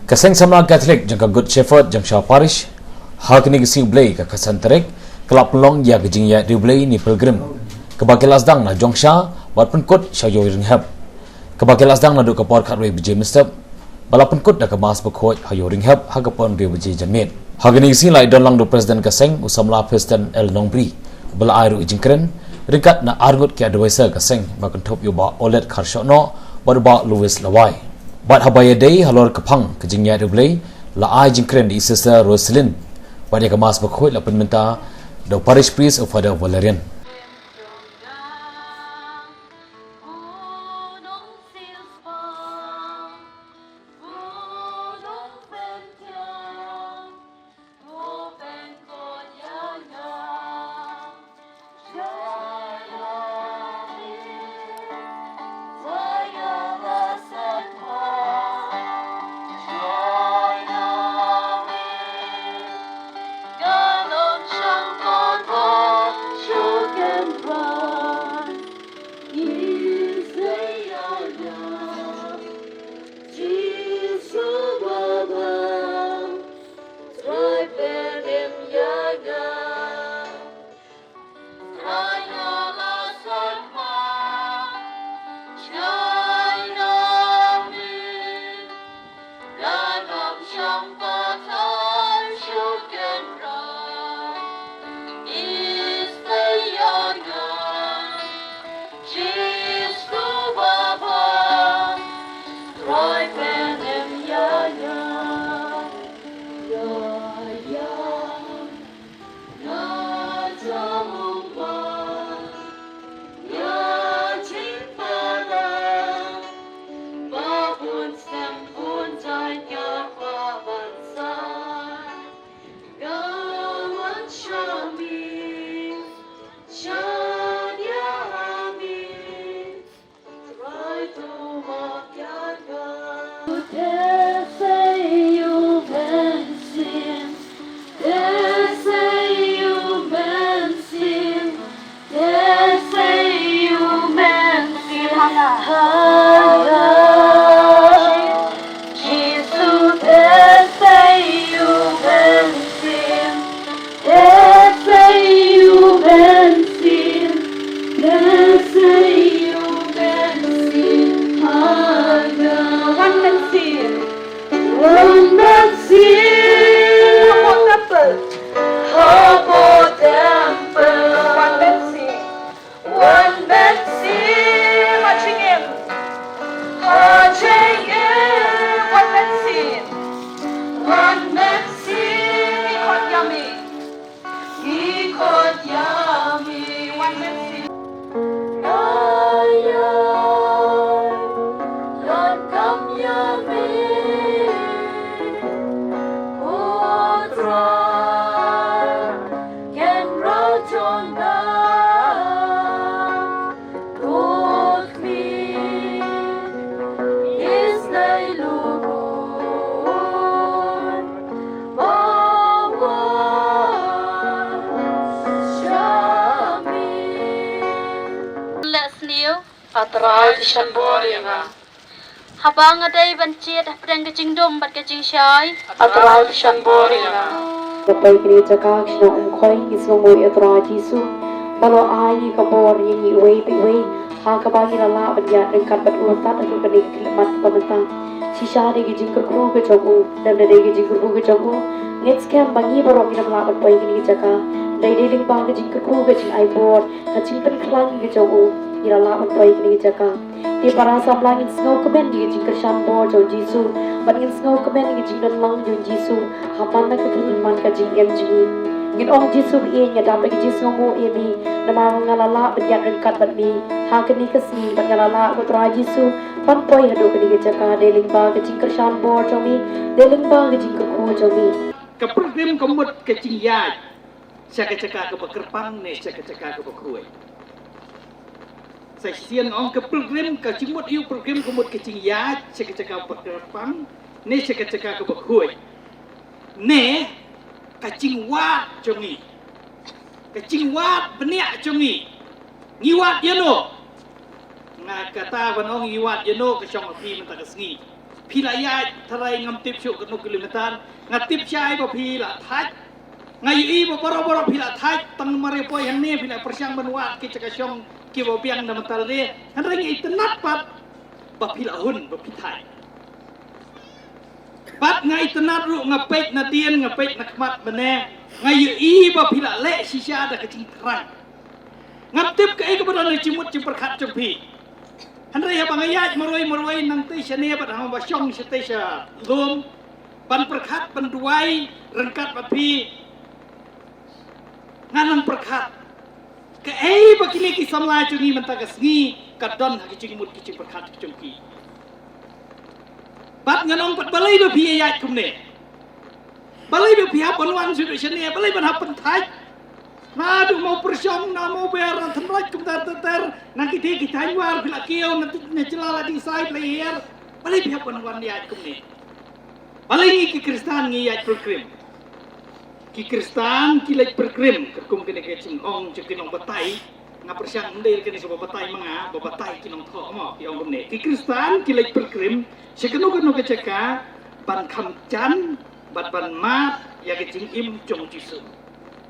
Kaseng Samla Catholic jangka Good Shepherd Jamsha Parish hakni gisi blay ka kasantarek kelap pelong ya gejing ya di blay ni pilgrim kebakil asdang na jongsha wat penkut syayo ringhab kebakil asdang na du kapor khatwe bije mistep bala penkut da kemas bekhoi hayo ringhab hagapon de bije jamit hakni gisi lai don lang du president Kaseng usamla president El Nongri bala airu jingkren ringkat na argut ke advisor Kaseng bakon top yo ba olet kharshono barba Louis Lawai Bat habaya day halor kepang kejingnya dublay la ai jingkren di Sister Roselyn pada kemas berkhoi la penmenta the parish priest of Father Valerian Atral di Shanboringa. Habang aday bancit apdang kajing dom bat kajing syai. Atral di Shanboringa. Kapay kini cakak na ungkoy isungmoy atral Jisu. Balo ayi kabor yengi uway piway. Hakabagi lala badya ringkat bat ulat at kanig kilamat pamenta. Sisya di kajing kerkru ke jogu. Dan dari kajing kerkru ke jogu. Ngets kem bangi barok ina melabat pay kini cakak. Dari ling bang kajing kerkru kajing aibor. Kajing penklang ke jogu. Ila laban baik ni jaka. Di para samlangin snow kemen di jing kersan bor jo Jisu. Bangin snow kemen di jing dan lang jo Jisu. Haman nak keiman ka jing em jing. Ngin ong Jisu bi nya dapat ke Jisu mo emi. Nama ngalala berjak rengkat bat mi. Ha keni kasi bat ngalala putra Jisu. Pan poi hadu keni jaka deling ba ke jing kersan bor jo mi. Deling ba ke jing ko jo mi. Keprogram kemut ke jing yai. Saka-saka ke bekerpang ne saka-saka ke bekruai. Seksian orang ke program ke cimut iu program kemut ke cing ya cekak-cekak berkerpang ne cekak-cekak ke berhui ne kacing wat congi kacing wat beniak congi ngiwat yano nga kata ban ong ngiwat yano ke syong api mentaka sengi Pilaya tarai ngamtip syuk ke kilometer ngatip syai ba pila thaj ngai i ba boro pila thaj tang mare po yang ne pila persiang benua ki cakasyong ki ba biang na matal de hanreng itenat pat ba pila hun ba pithai pat ngai itenat ru ngapet na tien ngapet na kmat bene ngai i ba pila le sisa da kecing terang ngatip ke ke badan cimut cimperkat cempi Handai abang ayat meroi nanti sini pada hamba syong setesa lom ban perkat ban duai rengkat bapi nganang perkat ke bakini ki samla cungi mentagas ni kadon haki cingmut ki perkat cungki bat nganong pat balai bapi ayat kumne balai bapi hapan sudah sini balai ban hapan thai Nadu mau persyong, na mau beran tenroj kumtar nanti kita war bila kio nanti necelala di side layer. Balai pihak wan diat kumne. Balai ni ki Kristan ngi yat perkrim. Ki Kristan ki lek perkrim kerkum kene ke cing ong cekinong batai nga persyang ndel kene so batai manga batai kinong tho mo ki ong kumne. Ki Kristan ki lek perkrim sekeno ke ceka ban kham chan bat ban mat ya ke cing im jong jisu.